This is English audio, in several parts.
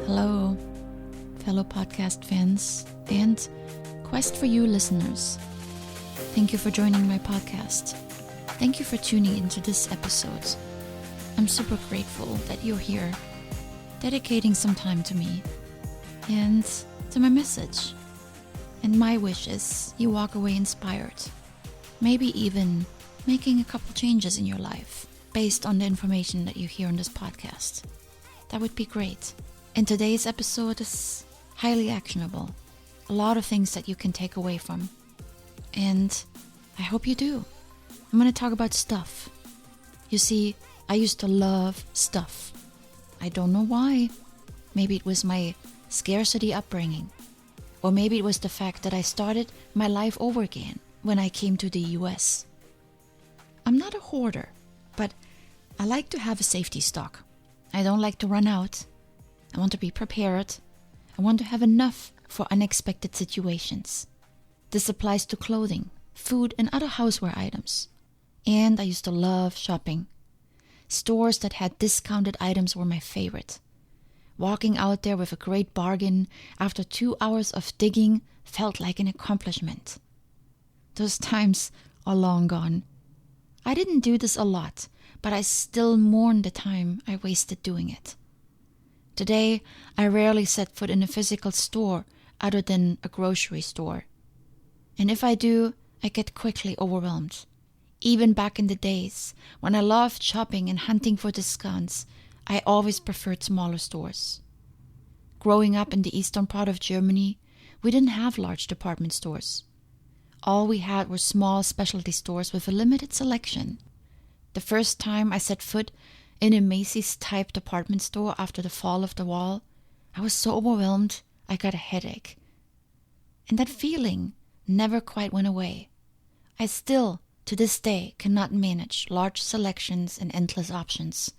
Hello, fellow podcast fans and Quest for You listeners. Thank you for joining my podcast. Thank you for tuning into this episode. I'm super grateful that you're here, dedicating some time to me and to my message. And my wish is you walk away inspired, maybe even making a couple changes in your life based on the information that you hear on this podcast. That would be great. And today's episode is highly actionable. A lot of things that you can take away from. And I hope you do. I'm going to talk about stuff. You see, I used to love stuff. I don't know why. Maybe it was my scarcity upbringing. Or maybe it was the fact that I started my life over again when I came to the US. I'm not a hoarder, but I like to have a safety stock. I don't like to run out. I want to be prepared. I want to have enough for unexpected situations. This applies to clothing, food, and other houseware items. And I used to love shopping. Stores that had discounted items were my favorite. Walking out there with a great bargain after 2 hours of digging felt like an accomplishment. Those times are long gone. I didn't do this a lot, but I still mourn the time I wasted doing it. Today, I rarely set foot in a physical store other than a grocery store. And if I do, I get quickly overwhelmed. Even back in the days, when I loved shopping and hunting for discounts, I always preferred smaller stores. Growing up in the eastern part of Germany, we didn't have large department stores. All we had were small specialty stores with a limited selection. The first time I set foot in a Macy's-type department store after the fall of the wall, I was so overwhelmed I got a headache. And that feeling never quite went away. I still, to this day, cannot manage large selections and endless options.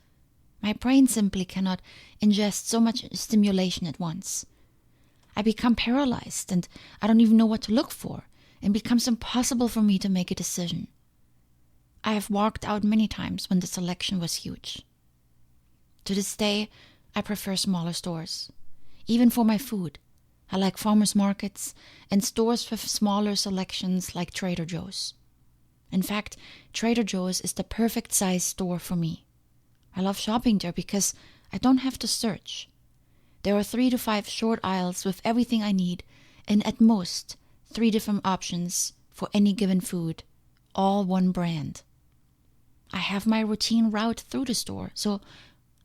My brain simply cannot ingest so much stimulation at once. I become paralyzed and I don't even know what to look for, and it becomes impossible for me to make a decision. I have walked out many times when the selection was huge. To this day, I prefer smaller stores. Even for my food, I like farmers markets and stores with smaller selections like Trader Joe's. In fact, Trader Joe's is the perfect size store for me. I love shopping there because I don't have to search. There are 3 to 5 short aisles with everything I need, and at most 3 different options for any given food, all one brand. I have my routine route through the store, so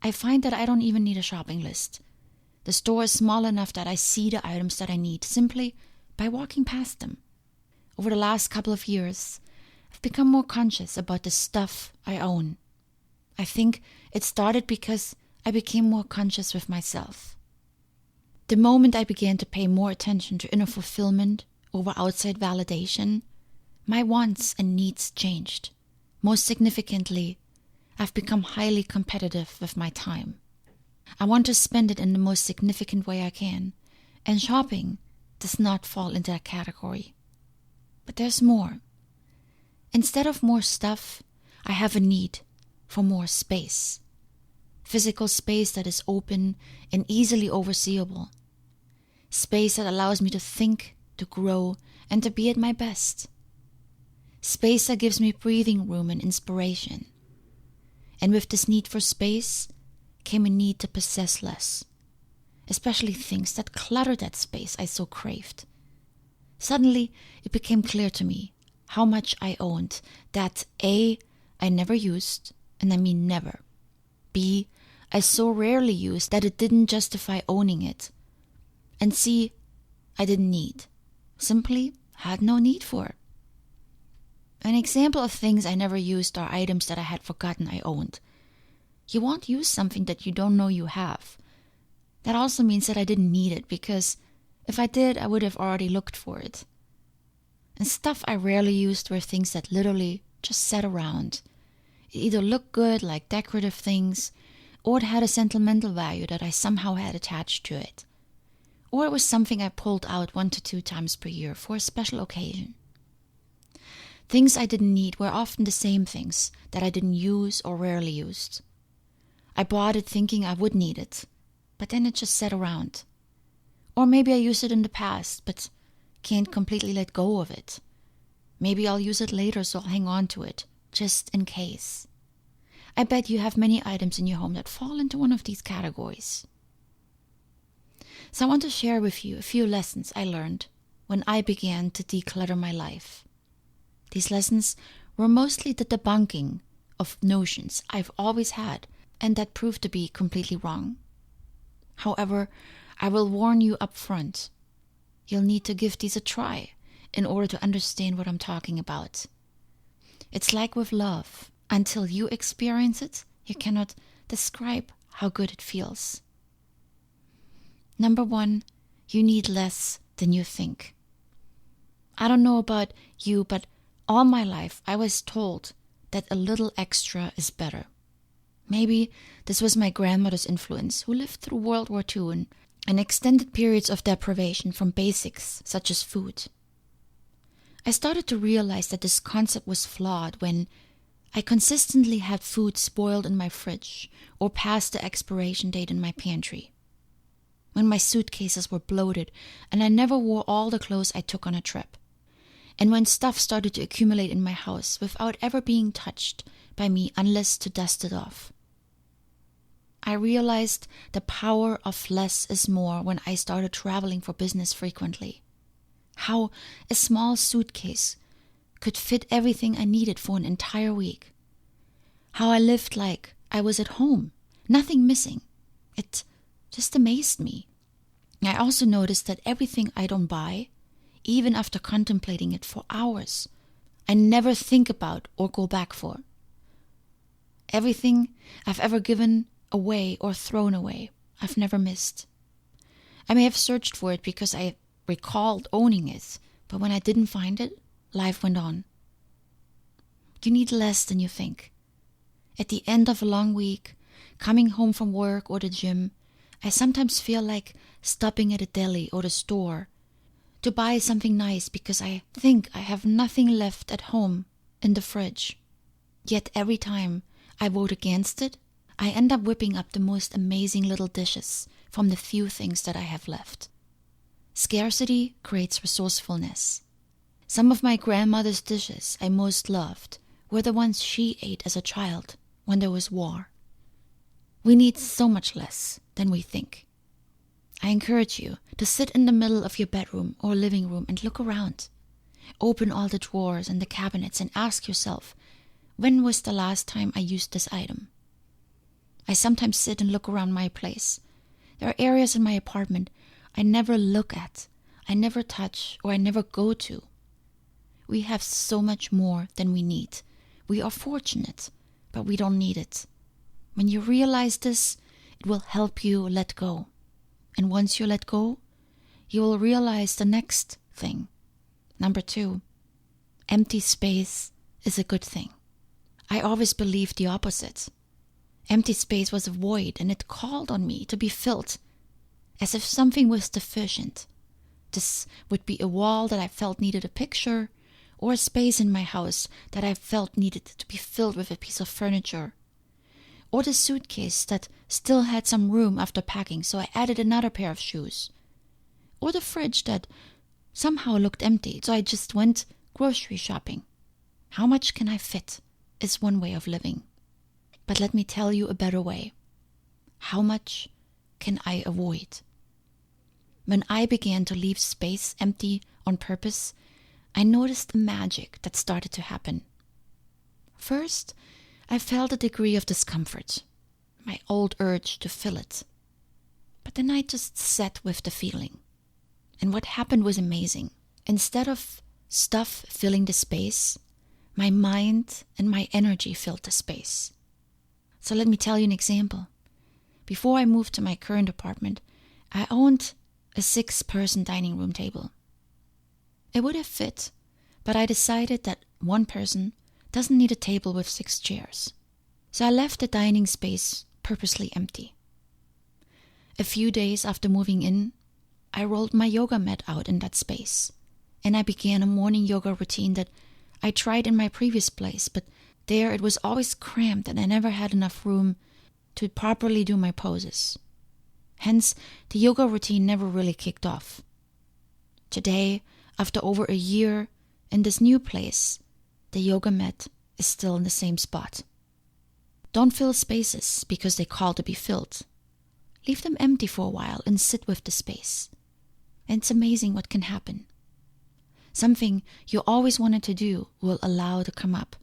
I find that I don't even need a shopping list. The store is small enough that I see the items that I need simply by walking past them. Over the last couple of years, I've become more conscious about the stuff I own. I think it started because I became more conscious with myself. The moment I began to pay more attention to inner fulfillment over outside validation, my wants and needs changed. Most significantly, I've become highly competitive with my time. I want to spend it in the most significant way I can, and shopping does not fall into that category. But there's more. Instead of more stuff, I have a need for more space. Physical space that is open and easily overseeable. Space that allows me to think, to grow, and to be at my best. Space that gives me breathing room and inspiration. And with this need for space came a need to possess less, especially things that cluttered that space I so craved. Suddenly, it became clear to me how much I owned that A, I never used, and I mean never. B, I so rarely used that it didn't justify owning it. And C, I didn't need, simply had no need for. An example of things I never used are items that I had forgotten I owned. You won't use something that you don't know you have. That also means that I didn't need it, because if I did, I would have already looked for it. And stuff I rarely used were things that literally just sat around. It either looked good, like decorative things, or it had a sentimental value that I somehow had attached to it. Or it was something I pulled out 1 to 2 times per year for a special occasion. Things I didn't need were often the same things that I didn't use or rarely used. I bought it thinking I would need it, but then it just sat around. Or maybe I used it in the past, but can't completely let go of it. Maybe I'll use it later, so I'll hang on to it, just in case. I bet you have many items in your home that fall into one of these categories. So I want to share with you a few lessons I learned when I began to declutter my life. These lessons were mostly the debunking of notions I've always had and that proved to be completely wrong. However, I will warn you up front. You'll need to give these a try in order to understand what I'm talking about. It's like with love. Until you experience it, you cannot describe how good it feels. Number 1, you need less than you think. I don't know about you, but all my life I was told that a little extra is better. Maybe this was my grandmother's influence, who lived through World War II and extended periods of deprivation from basics such as food. I started to realize that this concept was flawed when I consistently had food spoiled in my fridge or past the expiration date in my pantry. When my suitcases were bloated and I never wore all the clothes I took on a trip. And when stuff started to accumulate in my house without ever being touched by me unless to dust it off. I realized the power of less is more when I started traveling for business frequently. How a small suitcase could fit everything I needed for an entire week. How I lived like I was at home, nothing missing. It just amazed me. I also noticed that everything I don't buy, even after contemplating it for hours, I never think about or go back for. Everything I've ever given away or thrown away, I've never missed. I may have searched for it because I recalled owning it, but when I didn't find it, life went on. You need less than you think. At the end of a long week, coming home from work or the gym, I sometimes feel like stopping at a deli or the store to buy something nice because I think I have nothing left at home in the fridge. Yet every time I vote against it, I end up whipping up the most amazing little dishes from the few things that I have left. Scarcity creates resourcefulness. Some of my grandmother's dishes I most loved were the ones she ate as a child when there was war. We need so much less than we think. I encourage you to sit in the middle of your bedroom or living room and look around. Open all the drawers and the cabinets and ask yourself, when was the last time I used this item? I sometimes sit and look around my place. There are areas in my apartment I never look at, I never touch, or I never go to. We have so much more than we need. We are fortunate, but we don't need it. When you realize this, it will help you let go. And once you let go, you will realize the next thing. Number 2, empty space is a good thing. I always believed the opposite. Empty space was a void, and it called on me to be filled, as if something was deficient. This would be a wall that I felt needed a picture, or a space in my house that I felt needed to be filled with a piece of furniture, or the suitcase that still had some room after packing, so I added another pair of shoes, or the fridge that somehow looked empty, so I just went grocery shopping. How much can I fit is one way of living. But let me tell you a better way. How much can I avoid? When I began to leave space empty on purpose, I noticed the magic that started to happen. First, I felt a degree of discomfort, my old urge to fill it. But then I just sat with the feeling. And what happened was amazing. Instead of stuff filling the space, my mind and my energy filled the space. So let me tell you an example. Before I moved to my current apartment, I owned a 6-person dining room table. It would have fit, but I decided that one person doesn't need a table with 6 chairs. So I left the dining space purposely empty. A few days after moving in, I rolled my yoga mat out in that space, and I began a morning yoga routine that I tried in my previous place, but there it was always cramped and I never had enough room to properly do my poses. Hence, the yoga routine never really kicked off. Today, after over a year in this new place, the yoga mat is still in the same spot. Don't fill spaces because they call to be filled. Leave them empty for a while and sit with the space. And it's amazing what can happen. Something you always wanted to do will allow to come up.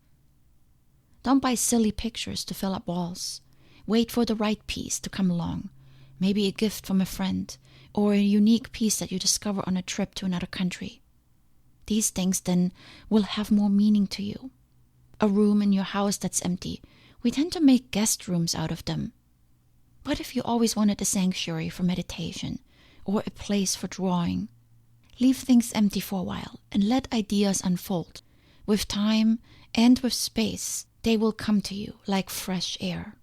Don't buy silly pictures to fill up walls. Wait for the right piece to come along. Maybe a gift from a friend or a unique piece that you discover on a trip to another country. These things then will have more meaning to you. A room in your house that's empty, we tend to make guest rooms out of them. What if you always wanted a sanctuary for meditation or a place for drawing? Leave things empty for a while and let ideas unfold. With time and with space, they will come to you like fresh air.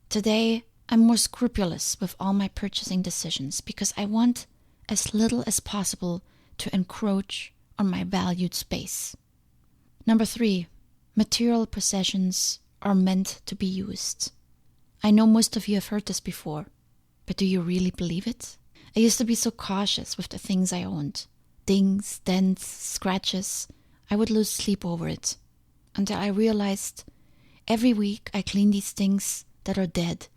Today, I'm more scrupulous with all my purchasing decisions because I want as little as possible to encroach on my valued space. Number 3, material possessions are meant to be used. I know most of you have heard this before, but do you really believe it? I used to be so cautious with the things I owned. Dings, dents, scratches. I would lose sleep over it. Until I realized every week I clean these things that are dead.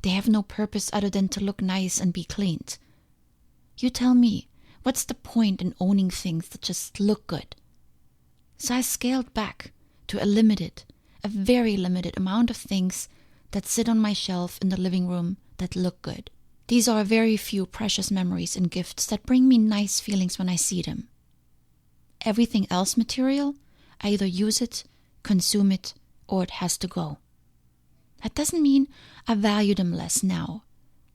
They have no purpose other than to look nice and be cleaned. You tell me, what's the point in owning things that just look good? So I scaled back to a very limited amount of things that sit on my shelf in the living room that look good. These are very few precious memories and gifts that bring me nice feelings when I see them. Everything else material, I either use it, consume it, or it has to go. That doesn't mean I value them less now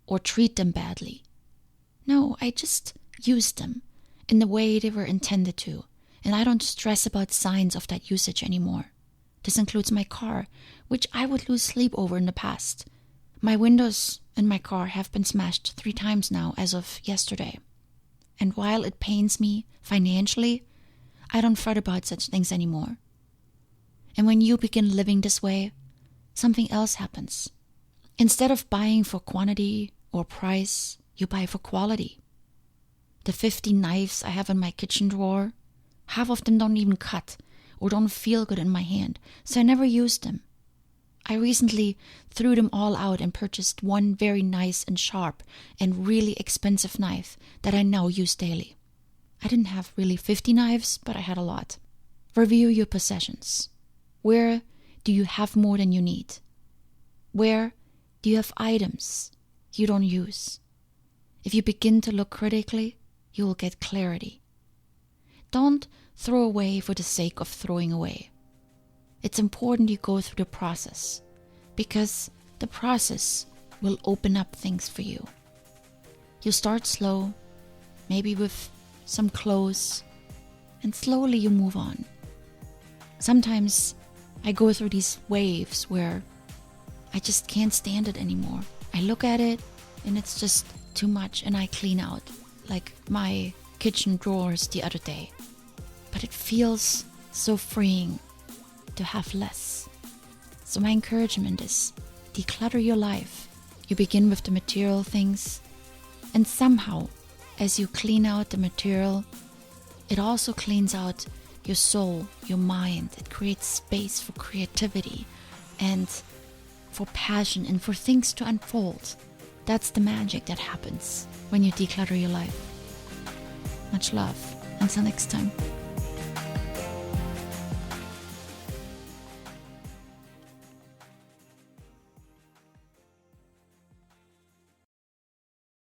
or treat them badly. No, I just use them in the way they were intended to, and I don't stress about signs of that usage anymore. This includes my car, which I would lose sleep over in the past. My windows in my car have been smashed 3 times now as of yesterday. And while it pains me financially, I don't fret about such things anymore. And when you begin living this way, something else happens. Instead of buying for quantity or price, you buy for quality. The 50 knives I have in my kitchen drawer, half of them don't even cut or don't feel good in my hand, so I never use them. I recently threw them all out and purchased one very nice and sharp and really expensive knife that I now use daily. I didn't have really 50 knives, but I had a lot. Review your possessions. Where do you have more than you need? Where do you have items you don't use? If you begin to look critically, you will get clarity. Don't throw away for the sake of throwing away. It's important you go through the process, because the process will open up things for you. You start slow, maybe with some clothes, and slowly you move on. Sometimes I go through these waves where I just can't stand it anymore. I look at it and it's just too much and I clean out, like my kitchen drawers the other day. But it feels so freeing to have less. So my encouragement is, declutter your life. You begin with the material things, and somehow, as you clean out the material, it also cleans out your soul, your mind. It creates space for creativity and for passion and for things to unfold. That's the magic that happens when you declutter your life. Much love. Until next time.